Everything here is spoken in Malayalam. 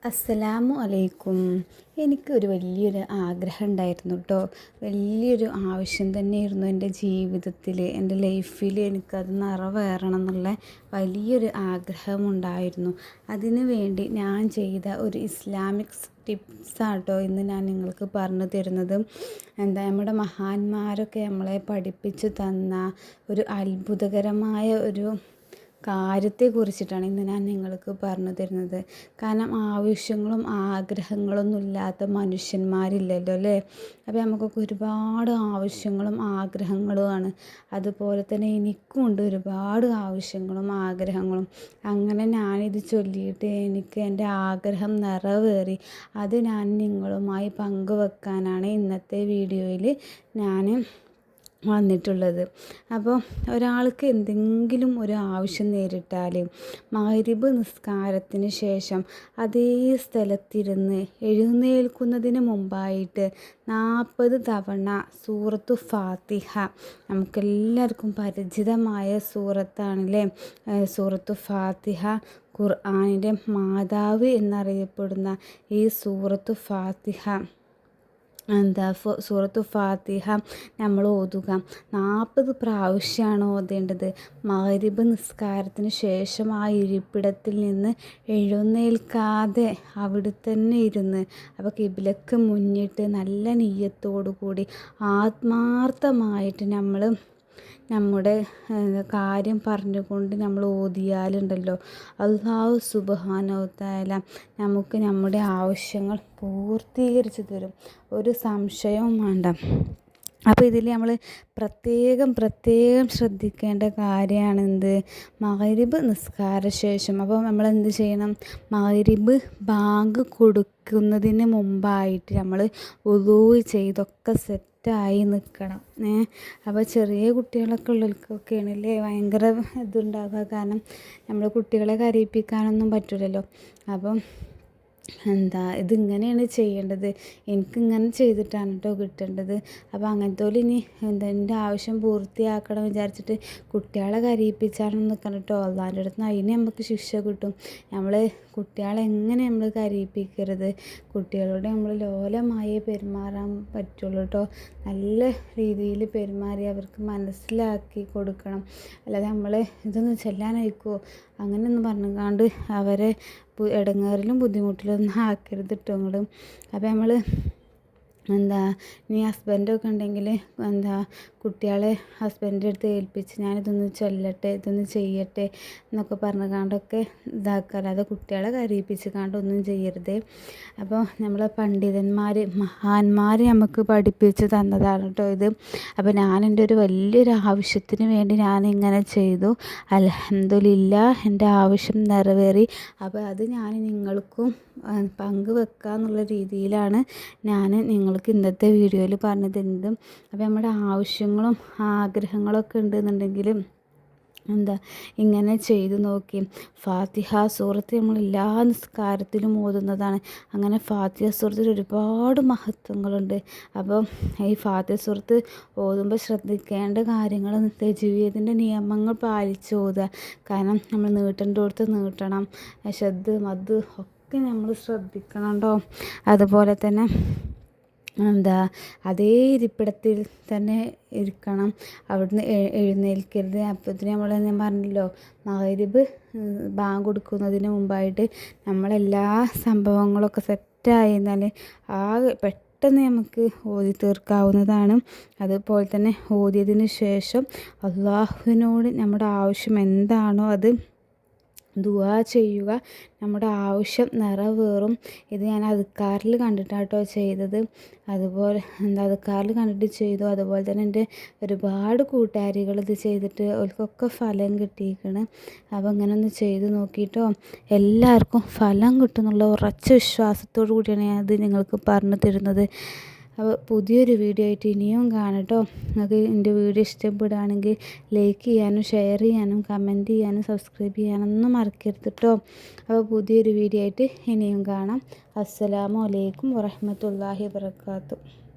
അസ്സലാമു അലൈക്കും. എനിക്കൊരു വലിയൊരു ആഗ്രഹം ഉണ്ടായിരുന്നു കേട്ടോ. വലിയൊരു ആവശ്യം തന്നെയായിരുന്നു എൻ്റെ ജീവിതത്തിൽ, എൻ്റെ ലൈഫിൽ എനിക്കത് നിറവേറണം എന്നുള്ള വലിയൊരു ആഗ്രഹമുണ്ടായിരുന്നു. അതിനു വേണ്ടി ഞാൻ ചെയ്ത ഒരു ഇസ്ലാമിക് ടിപ്സാട്ടോ ഇന്ന് ഞാൻ നിങ്ങൾക്ക് പറഞ്ഞു തരുന്നത്. നമ്മുടെ മഹാന്മാരൊക്കെ നമ്മളെ പഠിപ്പിച്ചു തന്ന ഒരു അത്ഭുതകരമായ ഒരു കാര്യത്തെക്കുറിച്ചിട്ടാണ് ഇന്ന് ഞാൻ നിങ്ങൾക്ക് പറഞ്ഞു തരുന്നത്. കാരണം ആവശ്യങ്ങളും ആഗ്രഹങ്ങളൊന്നും ഇല്ലാത്ത മനുഷ്യന്മാരില്ലല്ലോ അല്ലേ. അപ്പോൾ നമുക്കൊക്കെ ഒരുപാട് ആവശ്യങ്ങളും ആഗ്രഹങ്ങളുമാണ്. അതുപോലെ തന്നെ എനിക്കും ഉണ്ട് ഒരുപാട് ആവശ്യങ്ങളും ആഗ്രഹങ്ങളും. അങ്ങനെ ഞാനിത് ചൊല്ലിയിട്ട് എനിക്ക് എൻ്റെ ആഗ്രഹം നിറവേറി. അത് ഞാൻ നിങ്ങളുമായി പങ്കുവെക്കാനാണ് ഇന്നത്തെ വീഡിയോയിൽ ഞാൻ വന്നിട്ടുള്ളത്. അപ്പോൾ ഒരാൾക്ക് എന്തെങ്കിലും ഒരു ആവശ്യം നേരിട്ടാൽ മഗ്‌രിബ് നിസ്കാരത്തിന് ശേഷം അതേ സ്ഥലത്തിരുന്ന് എഴുന്നേൽക്കുന്നതിന് മുമ്പായിട്ട് 40 തവണ സൂറത്തു ഫാത്തിഹ, നമുക്കെല്ലാവർക്കും പരിചിതമായ സൂറത്താണല്ലേ സൂറത്തു ഫാത്തിഹ. ഖുർആനിൻ്റെ മാതാവ് എന്നറിയപ്പെടുന്ന ഈ സൂറത്തു ഫാത്തിഹ സൂറത്തു ഫാത്തിഹ നമ്മൾ ഓതുക. 40 പ്രാവശ്യമാണ് ഓതേണ്ടത്. മഗ്‌രിബ് നിസ്കാരത്തിന് ശേഷം ആ ഇരിപ്പിടത്തിൽ നിന്ന് എഴുന്നേൽക്കാതെ അവിടെ തന്നെ ഇരുന്ന്, അപ്പോൾ ഖിബ്ലക്ക് മുന്നിട്ട് നല്ല നിയ്യത്തോടു കൂടി ആത്മാർത്ഥമായിട്ട് നമ്മൾ നമ്മുടെ കാര്യം പറഞ്ഞുകൊണ്ട് നമ്മൾ ഓതിയാലുണ്ടല്ലോ, അല്ലാഹു സുബ്ഹാനഹു വ തആല നമുക്ക് നമ്മുടെ ആവശ്യങ്ങൾ പൂർത്തീകരിച്ച് തരും. ഒരു സംശയവും വേണ്ട. അപ്പോൾ ഇതിൽ നമ്മൾ പ്രത്യേകം ശ്രദ്ധിക്കേണ്ട കാര്യമാണ് എന്ത്, മഗ്‌രിബ് നിസ്കാര ശേഷം. അപ്പോൾ നമ്മൾ എന്ത് ചെയ്യണം, മഗ്‌രിബ് ബാങ്ക് കൊടുക്കുന്നതിന് മുമ്പായിട്ട് നമ്മൾ വുളൂ ചെയ്തൊക്കെ സെറ്റായി നിൽക്കണം. അപ്പോൾ ചെറിയ കുട്ടികളൊക്കെ ഉള്ളവർക്കൊക്കെയാണല്ലേ ഭയങ്കര ഇതുണ്ടാകുക. കാരണം നമ്മൾ കുട്ടികളെ കരയിപ്പിക്കാനൊന്നും പറ്റില്ലല്ലോ. അപ്പം ഇതിങ്ങനെയാണ് ചെയ്യേണ്ടത്. എനിക്കിങ്ങനെ ചെയ്തിട്ടാണ് കേട്ടോ കിട്ടേണ്ടത്. അപ്പോൾ അങ്ങനത്തെ പോലെ ഇനി എൻ്റെ ആവശ്യം പൂർത്തിയാക്കണം വിചാരിച്ചിട്ട് കുട്ടികളെ കരയിപ്പിച്ചാലൊന്നും നിൽക്കണം കേട്ടോ. അള്ളാൻ്റെ അടുത്ത് നിന്ന് അതിന് നമുക്ക് ശിക്ഷ കിട്ടും. നമ്മൾ കുട്ടികളെ എങ്ങനെ നമ്മൾ കരയിപ്പിക്കരുത്. കുട്ടികളോട് നമ്മൾ ലോലമായി പെരുമാറാൻ പറ്റുള്ളൂ കേട്ടോ. നല്ല രീതിയിൽ പെരുമാറി അവർക്ക് മനസ്സിലാക്കി കൊടുക്കണം. അല്ലാതെ നമ്മൾ ഇതൊന്നും ചെല്ലാനായിക്കോ അങ്ങനെയൊന്നും പറഞ്ഞുകൊണ്ട് അവരെ ഇടങ്ങേറിലും ബുദ്ധിമുട്ടിലൊന്നും ആക്കരുത് കേട്ടോ നിങ്ങൾ. അപ്പോൾ നമ്മൾ ഇനി ഹസ്ബൻഡൊക്കെ ഉണ്ടെങ്കിൽ കുട്ടികളെ ഹസ്ബൻഡിൻ്റെ അടുത്ത് ഏൽപ്പിച്ച് ഞാനിതൊന്ന് ചൊല്ലട്ടെ, ഇതൊന്ന് ചെയ്യട്ടെ എന്നൊക്കെ പറഞ്ഞുകൊണ്ടൊക്കെ ഇതാക്കുക. അല്ലാതെ കുട്ടികളെ കരയിപ്പിച്ച് ഒന്നും ചെയ്യരുത്. അപ്പോൾ നമ്മളെ പണ്ഡിതന്മാർ മഹാന്മാർ നമുക്ക് പഠിപ്പിച്ച് തന്നതാണ് കേട്ടോ ഇത്. അപ്പോൾ ഞാൻ എൻ്റെ ഒരു വലിയൊരു ആവശ്യത്തിന് വേണ്ടി ഞാനിങ്ങനെ ചെയ്തു. അൽഹംദുലില്ലാഹ്, എൻ്റെ ആവശ്യം നിറവേറി. അപ്പോൾ അത് ഞാൻ നിങ്ങൾക്കും പങ്കുവെക്കാന്നുള്ള രീതിയിലാണ് ഞാൻ നിങ്ങൾക്ക് ഇന്നത്തെ വീഡിയോയിൽ പറഞ്ഞു തരുന്നത്. അപ്പോൾ നമ്മുടെ ആവശ്യങ്ങളും ആഗ്രഹങ്ങളൊക്കെ ഉണ്ടെന്നുണ്ടെങ്കിൽ ഇങ്ങനെ ചെയ്തു നോക്കി. ഫാത്തിഹ സൂറത്ത് നമ്മൾ എല്ലാ നിസ്കാരത്തിലും ഓതുന്നതാണ്. അങ്ങനെ ഫാത്തിഹ സൂറത്തിൽ ഒരുപാട് മഹത്വങ്ങളുണ്ട്. അപ്പം ഈ ഫാത്തിഹ സൂറത്ത് ഓതുമ്പോൾ ശ്രദ്ധിക്കേണ്ട കാര്യങ്ങൾ തജ്വീദിൻ്റെ നിയമങ്ങൾ പാലിച്ച് ഓതുക. കാരണം നമ്മൾ നീട്ടേണ്ടടുത്ത് നീട്ടണം, ശദ്ദ് മദ് ഒക്കെ നമ്മൾ ശ്രദ്ധിക്കണം കേട്ടോ. അതുപോലെ തന്നെ അതേ ഇരിപ്പിടത്തിൽ തന്നെ ഇരിക്കണം, അവിടുന്ന് എഴുന്നേൽക്കരുത്. അപ്പോഴത്തേന് ഞാൻ പറഞ്ഞല്ലോ, മഗ്‌രിബ് ബാങ്ക് കൊടുക്കുന്നതിന് മുമ്പായിട്ട് നമ്മളെല്ലാ സംഭവങ്ങളൊക്കെ സെറ്റായിരുന്നാൽ പെട്ടെന്ന് നമുക്ക് ഓതി തീർക്കാവുന്നതാണ്. അതുപോലെ തന്നെ ഓതിയതിന് ശേഷം അള്ളാഹുവിനോട് നമ്മുടെ ആവശ്യം എന്താണോ അത് ദുആ ചെയ്യുക. നമ്മുടെ ആവശ്യം നിറവേറും. ഇത് ഞാൻ അദ്കാറിൽ കണ്ടിട്ടാട്ടോ ചെയ്തത്. അതുപോലെ അദ്കാറിൽ കണ്ടിട്ട് ചെയ്തു. അതുപോലെ തന്നെ എൻ്റെ ഒരുപാട് കൂട്ടുകാരികൾ ഇത് ചെയ്തിട്ട് അവർക്കൊക്കെ ഫലം കിട്ടിയിരിക്കണം. അപ്പോൾ ഇങ്ങനെ ഒന്ന് ചെയ്ത് നോക്കിയിട്ടോ എല്ലാവർക്കും ഫലം കിട്ടുന്നുള്ള ഉറച്ച വിശ്വാസത്തോടു കൂടിയാണ് ഞാൻ ഇത് നിങ്ങൾക്ക് പറഞ്ഞു തരുന്നത്. അപ്പോൾ പുതിയൊരു വീഡിയോ ആയിട്ട് ഇനിയും കാണാം കേട്ടോ. നിങ്ങൾക്ക് എൻ്റെ വീഡിയോ ഇഷ്ടപ്പെടുകയാണെങ്കിൽ ലൈക്ക് ചെയ്യാനും ഷെയർ ചെയ്യാനും കമൻറ്റ് ചെയ്യാനും സബ്സ്ക്രൈബ് ചെയ്യാനൊന്നും മറക്കരുത് കേട്ടോ. അപ്പോൾ പുതിയൊരു വീഡിയോ ആയിട്ട് ഇനിയും കാണാം. അസ്സലാമു അലൈക്കും വറഹ്മത്തുള്ളാഹി വബറകാതുഹു.